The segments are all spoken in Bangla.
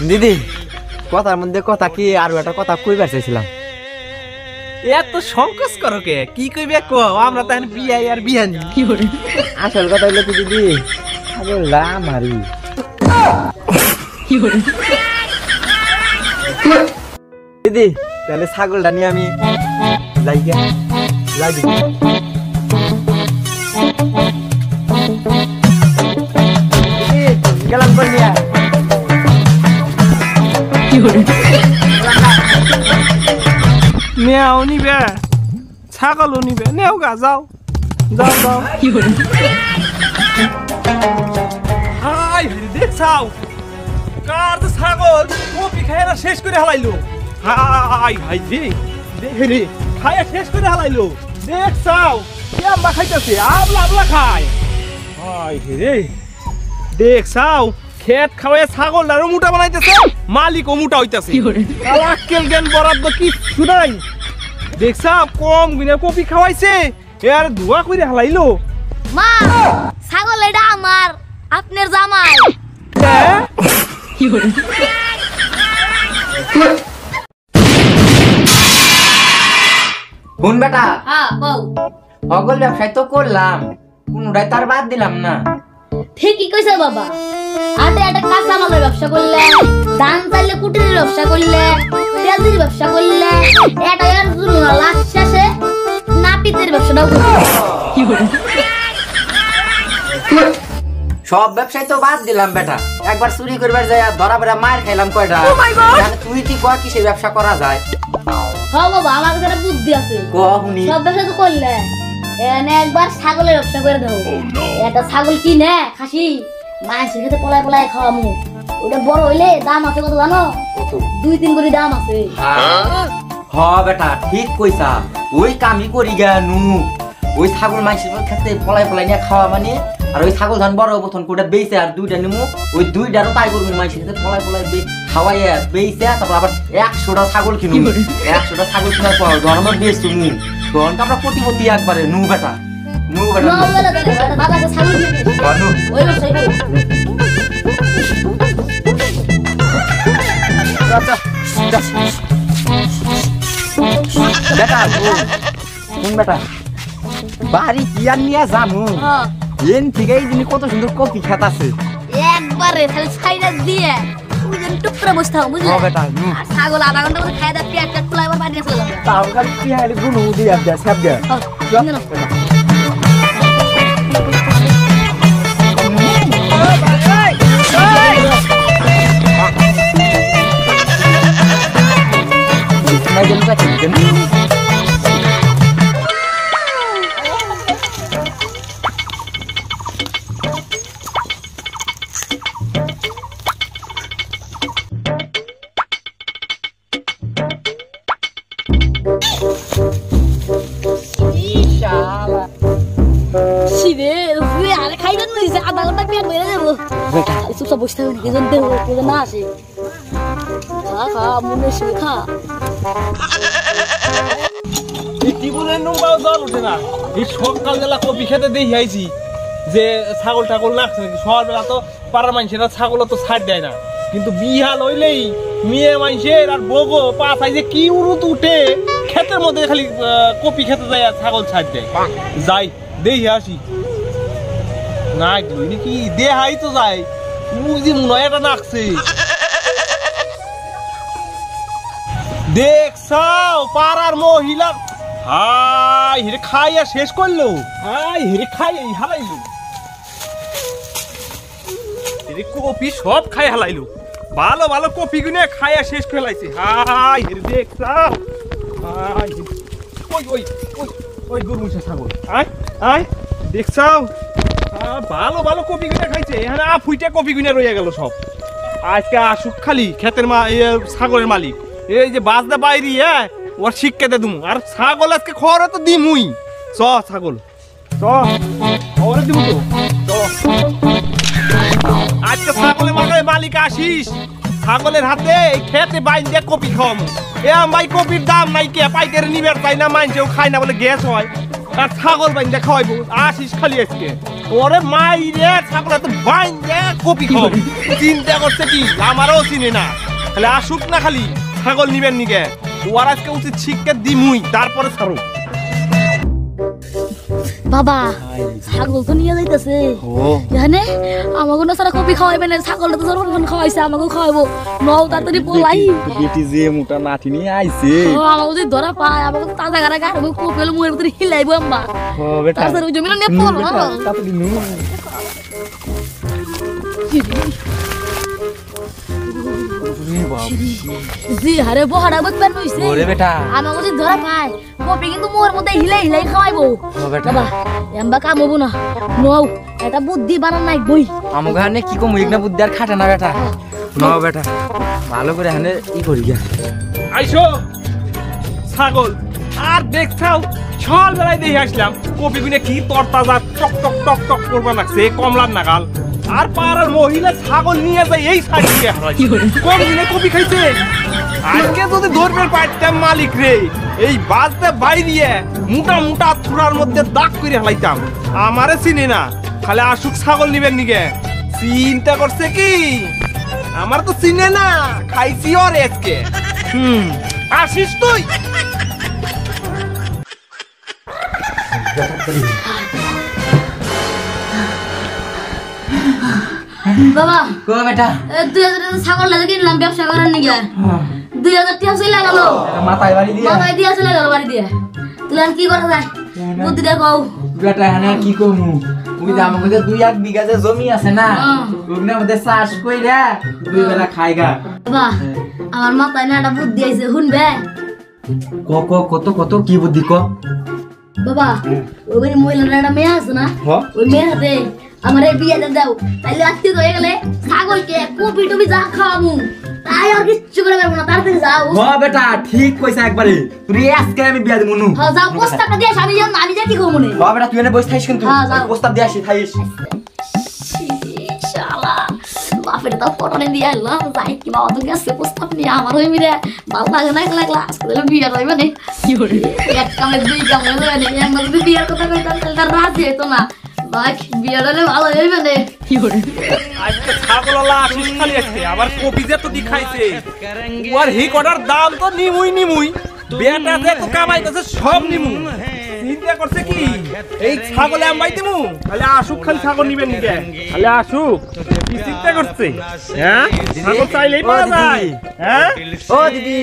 দিদি কথার মধ্যে কথা কি আরো একটা কথা কইবার চাইছিলাম। এত সংকোচ করো কে? কি কইবে কো? আমরা তো এখন বিয়াই আর বিয়ানি। কি করে? আসল কথা হইলো কি দিদি, ছাগলটা আমারই। কি করে? দিদি তাহলে ছাগলটা নিয়ে আমি যাই গে, যাই দিদি। গেলাম করে নিয়ে। কি করে? নেও নিবে, ছাগলও নিবে, নেও গা, যাও যাও যাও। কি করে? হাই দেখছাও কার তো ছাগল কপি খাইয়া শেষ করে হালাইলো। হাই হাই রে রে খাইয়া শেষ করে হালাইলো। দেখছাও কেমবা খাইতেছে, আবলা আবলা খায়। হাই রে দেখছাও খেত খাওয়ায় ছাগলটারও মোটা বানাইতেছে, মালিকও মোটা হইতেছে। আক্কেল জ্ঞান বরাদ্দ কিচ্ছু নাই। দেখছা কম গুনে কপি খাওয়াইছে, এর ধোয়া করে হালাইলো। মা ছাগল এটা আমার, আপনার জামাই। বোন বেটা, হ্যাঁ বউ। সকল ব্যবসায় তো করলাম, কোনটাই তার বাদ দিলাম না। ঠিকই কইছে বাবা। আটে আটে কাঁচা মালের ব্যবসা করলে, ধান চাইলে কুটির ব্যবসা করলে, পেঁয়াজের ব্যবসা করলে, এটা এর জন্য লাস্ট শেষে নাপিতের ব্যবসাটাও করলে। কি করে? সব ব্যবসায় তো বাদ দিলাম বেটা, একবার চুরি করবার যায় ধরা বেড়া মার খাইলাম কয়টা। তুই কি কয় কিসে ব্যবসা করা যায়? হ্যাঁ বাবা, আমার কাছে একটা বুদ্ধি আছে। কহুনি সব ব্যবসা তো করলে এনে একবার ছাগলের ব্যবসা করে দেবো। একটা ছাগল কিনে খাসি মাছের খেতে পলায় পলায় খাওয়ামু। ওটা বড় হইলে দাম আছে কত জানো? 2-3 কোটি দাম আছে। হ বেটা ঠিক কইছা, ওই কামই করি গেনু। ওই ছাগল মাছের খেতে পলায় পলায় নিয়ে খাওয়া মানে, আর ওই ছাগল ধান বড় প্রথম কোটা বেইছে আর 2টা নিমু, ওই 2টারও তাই করবো মাছের খেতে পলায় পলায় খাওয়াইয়া বেইছে, তারপর আবার 100টা ছাগল কিনুম। 100টা ছাগল কেনার পর যখন আমরা বেচছি তখন তো আমরা কোটিপতি একবারে। নু বেটা নু বেটা বাবা ছাগল কিনে ওই ব্যবসায় করো। বেটা কোন বেটা বাড়ি কি আর নিয়ে যামু? এন থেকে এই দিনে কত সুন্দর কপি খেত আছে, একবারে খালি ছাইরা দিয়ে তুমি যেন টুক করে বসে থাকো, বুঝলে? বেটা আর ছাগল আধা ঘন্টা করে খাই দেয়, পেট খোলা এবার বাড়ি চলে যাবে। তাও খালি কি হাইলে গুনু দিয়ে দেয় সব দেয়। আধা ঘন্টা পেট বেড়ে যাবো, চুপচাপ বসে থাকবে, কেজন দেবো কেজন না আসে। খা খা মনে শুয়ে খা। জীবনের নোংরাও জল উঠে না। এই সকালবেলা কপি খেতে দেখি আইছি যে ছাগল টাগল লাগছে নাকি। সকালবেলা তো পাড়ার মানুষেরা ছাগল তো ছাড় দেয় না, কিন্তু বিহাল হইলেই মেয়ে মানুষের আর বগো পাছাই যে কি উড়ুত উঠে ক্ষেতের মধ্যে খালি কপি খেতে যায় আর ছাগল ছাড় দেয়। যাই দেখি আসি না কি দেহাই তো যায়, বুঝি মনে হয় এটা নাকছে। দেখছাও পাড়ার মহিলা হাই হেরে খাইয়া শেষ করলো। হাই হেরে খাইয়া হালাইলো, কপি সব খাই হালাইলো। ভালো ভালো কপি গুনে খাইয়া শেষ করে লাইছে। হাই হেরে দেখছাও, হাই ওই ওই ওই ওই গরুমুষা ছাগল। আয় আয় দেখছাও ভালো ভালো কপি গুনে খাইছে। এখানে ফুইটা কপি গুনে রয়ে গেল সব। আজকে আসুক খালি ক্ষেতের ছাগলের মালিক, এই যে বাজদা বাইরি ওর শিক্ষাতে দুমু। আর ছাগল আজকে খড়ে তো দিমুই। চ ছাগল চ খড়ে দিমু তো। আজকে ছাগলের মালিক আসিস, ছাগলের হাতে খেতে বাইন দিয়ে কপি খাওয়ামু। এ ভাই কপির দাম নাই কে, পাইকারি নিবার চাই না, মানছেও খায় না বলে গ্যাস হয়। আর ছাগল বাইন দিয়ে খাওয়াইবো। আসিস খালি আজকে। ওরে মাইরে ছাগল তো বাইন্দে কপি খাও চিন্তা করছে কি আমারও চিনে না তাহলে আসুক না খালি ছাগল নিবেন নিকে ওর আজকে উচিত শিক্ষা দিমুই তারপরে ছাড়ো বাবা ছাগল তো নিয়ে যাইতেছে জানে আমাকে না সারা কপি খাওয়াইবে না ছাগলটা তো সর্বক্ষণ খাওয়াইছে আমাকে খাওয়াবো নও তাড়াতাড়ি পলাই বেটি যে মোটা নাতি নিয়ে আইছে আমাকে যদি ধরা পায় আমাকে তাজা গাড়া গাড়বো কপি হলে মুয়ের ভিতরে হিলাইবো আম্মা ও বেটা তারপরে ওই জমিটা নিয়ে পড়ো তাড়াতাড়ি নু জি আরে বড়া বুঝবেন নইছে ওরে বেটা আমাকে যদি ধরা পায় কপি কিন্তু মুয়ের মধ্যে হিলাই হিলাই খাওয়াইবো ও বেটা বাবা এমবা কাম হবো না নও এটা বুদ্ধি বানান নাই বই আমাকে হানে কি কম এক না বুদ্ধি আর খাটে না বেটা না বেটা ভালো করে হানে ই করি গিয়া আইসো ছাগল আর দেখছাও সকাল বেলায় দেখে আসলাম কপি গুনে কি তরতাজা টক টক টক টক করবা লাগছে কমলার নাগাল আর পাড়ার মহিলা ছাগল নিয়ে যায় এই সাইড দিয়ে কোন দিনে কপি খাইছে আজকে যদি ধরবেন পাইতাম মালিক রে এই বাজতে বাইরিয়ে মোটা মোটা থুরার মধ্যে দাগ করে হালাইতাম আমারে চিনি না খালি আসুক ছাগল নিবেন নিকে চিন্তা করছে কি আমার তো চিনে না খাইছি ওর আজকে আসিস তুই বাবা কো বেটা 2000 টাকা ছাগল লাগে কিনলাম ব্যবসা করার নিগে 2000 টাকা চলে গেল মাথায় বাড়ি দিয়া মাথায় দিয়া চলে গেল বাড়ি দিয়ে তুই আর কি করা যায় বুদ্ধিটা কও বেটা হানে কি কমু তুই তো আমাকে যে 2-1 বিঘা যে জমি আছে না ওগুলোর মধ্যে চাষ কইরা দুই বেলা খাইগা বাবা আমার মাথায় না একটা বুদ্ধি আইছে শুনবে কত কত কি বুদ্ধি ক বাবা ওই বাড়ি মহিলার একটা মেয়ে আছে না ওই মেয়ের হাতে আমার এই বিয়েটা দাও তাইলে আত্মীয় হয়ে গেলে ছাগলকে কপি টপি যা খাওয়াবো তাই আর কিচ্ছু করে পারবো না তাড়াতাড়ি যাও বেটা ঠিক কইছা একবারে তুই আজকে আমি বিয়া দিব নু হ্যাঁ যাও প্রস্তাবটা দিয়ে আমি যাও আমি যা কি করবো না বেটা তুই এনে বসে থাইস কিন্তু হ্যাঁ, যাও। প্রস্তাব দিয়ে আসি থাইস শালা বাপের তো পটনে দিয়ে এলাম যাই কি বাবা তো গেছে প্রস্তাব নিয়ে আমার হয়ে মিলে ভালো লাগে না একলা আজকে বিয়ে রইবে না কি করে এক কামে দুই কামে রইবে না এমন যদি বিয়ের কথা কইতাম তাহলে তার রাজি হইতো না বাক বিয়ে রইলে ভালো হইবে না কি করে আজকে ছাগলওয়ালা আসিস খালি আজকে আবার কপি যে তো দেখাইছে ওর হি কটার দাম তো নিমুই বেটা যে তো কামাইতেছে সব নিমু চিন্তা করছে কি এই ছাগলে আমবাই দিমু খালি আসুক খালি ছাগল নিবেন নিকে খালি আসুক কি চিন্তা করছে হ্যাঁ ছাগল চাইলেই পাওয়া যায় হ্যাঁ ও দিদি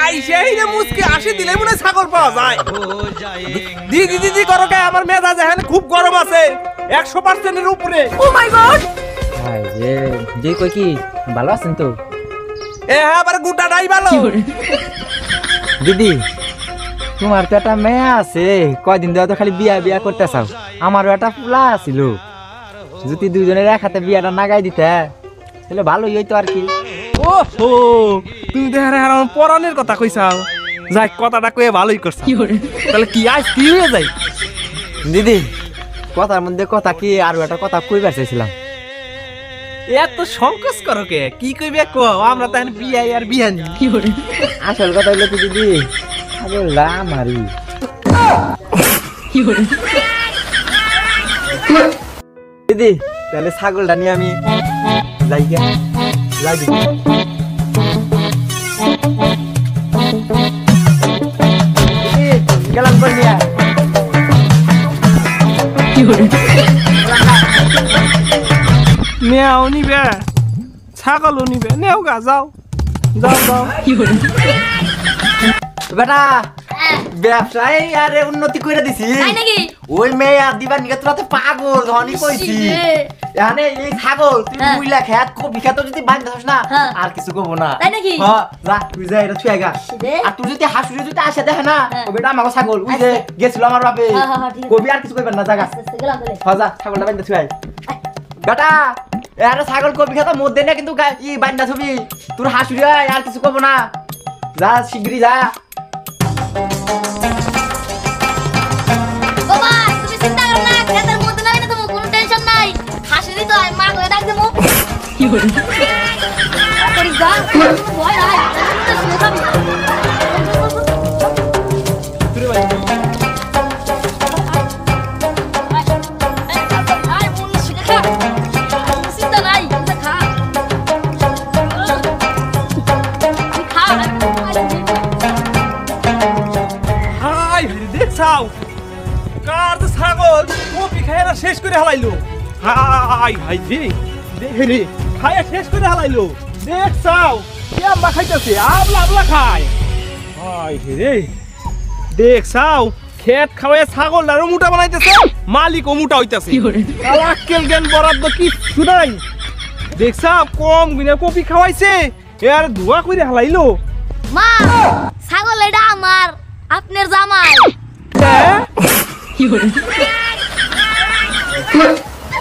আইসে হিরে মুসকে আসি দিলে মনে হয় ছাগল পাওয়া যায় দিদি দিদি করো কে আমার মেজাজ এখানে খুব গরম আছে 100% এর উপরে ও মাই গড ভাই যে কই কি ভালো আছেন তো এ হ্যাঁ আবার গুটাটাই ভালো দিদি তোমার তো একটা মেয়ে আছে কয়দিন ধরে তো খালি বিয়া বিয়া করতে চাও আমারও একটা ফুলা ছিল যদি দুজনের এক হাতে বিয়াটা নাগাই দিতে তাহলে ভালোই হইতো আর কি ও হো তুমি তো হ্যাঁ আমার পরাণের কথা কইছাও যাই কথাটা কয়ে ভালোই করছ তাহলে কি আজ কি হয়ে যায় দিদি কথার মধ্যে কথা কি আরো একটা কথা কইবার চাইছিলাম এত সংকোচ করো কে কি কইবে কো আমরা তো এখন বিয়াই আর বিয়ানি কি করে আসল কথা হইলো কি দিদি ছাগলটা আমারই কি করে দিদি তাহলে ছাগলটা নিয়ে আমি যাই গে যাই দিদি গেলাম করে নিয়ে কি করে নেও নিবে ছাগলও নিবে নেও গা যাও যাও যাও কি করে বেটা ব্যবসায় আরে উন্নতি করে দিছি তাই নাকি ওই মেয়ে আর দিবার নিকে তোরা তো পাগল ধনী কইছি এখানে এই ছাগল তুই হ্যাঁ। মুইলা খেত কপি খেত যদি বাঁধতে হস না হ্যাঁ। আর কিছু করবো না তাই নাকি? হ্যাঁ যা তুই যা এটা ছুঁয়ে গা দে। আর তুই যদি হাসুরে যদি আসে দেখে না হ্যাঁ। ও বেটা আমাকে ছাগল ওই যে গেছিল আমার বাপে হ্যাঁ, হ্যাঁ, ঠিক আছে। কবি আর কিছু করবেন না জায়গা আস্তে আস্তে গেলাম তাহলে হ্যাঁ যা ছাগলটা বাঁধতে ছুঁয়ে বেটা এখানে ছাগল কপি খেত মধ্যে না কিন্তু ই বান্ধা ছবি তোর হাসুরে আর কিছু করবো না যা শিগগিরি যা বাবা তুমি চিন্তা করো না খেতের মধ্যে নাই না তোমার কোনো টেনশন নাই হাসি দিতে হয় মা কই ডাক দেবো কি করে করি যা ভয় আয় শুনে যাবি কপি খায় না শেষ করে হালাইলো হাই হাই দেখে রে খায়া শেষ করে হালাইলো দেখ চাও কেমবা খাইতেছে আবলা আবলা খায় হাই রে দেখ চাও খেত খাওয়ায় ছাগল আরো মোটা বানাইতেছে মালিকও মোটা হইতেছে আক্কেল জ্ঞান বরাদ্দ কিচ্ছু নাই দেখ চাও কম গুনে কপি খাওয়াইছে এ আর ধোয়া করে হালাইলো মা ছাগল এটা আমার আপনার জামাই হ্যাঁ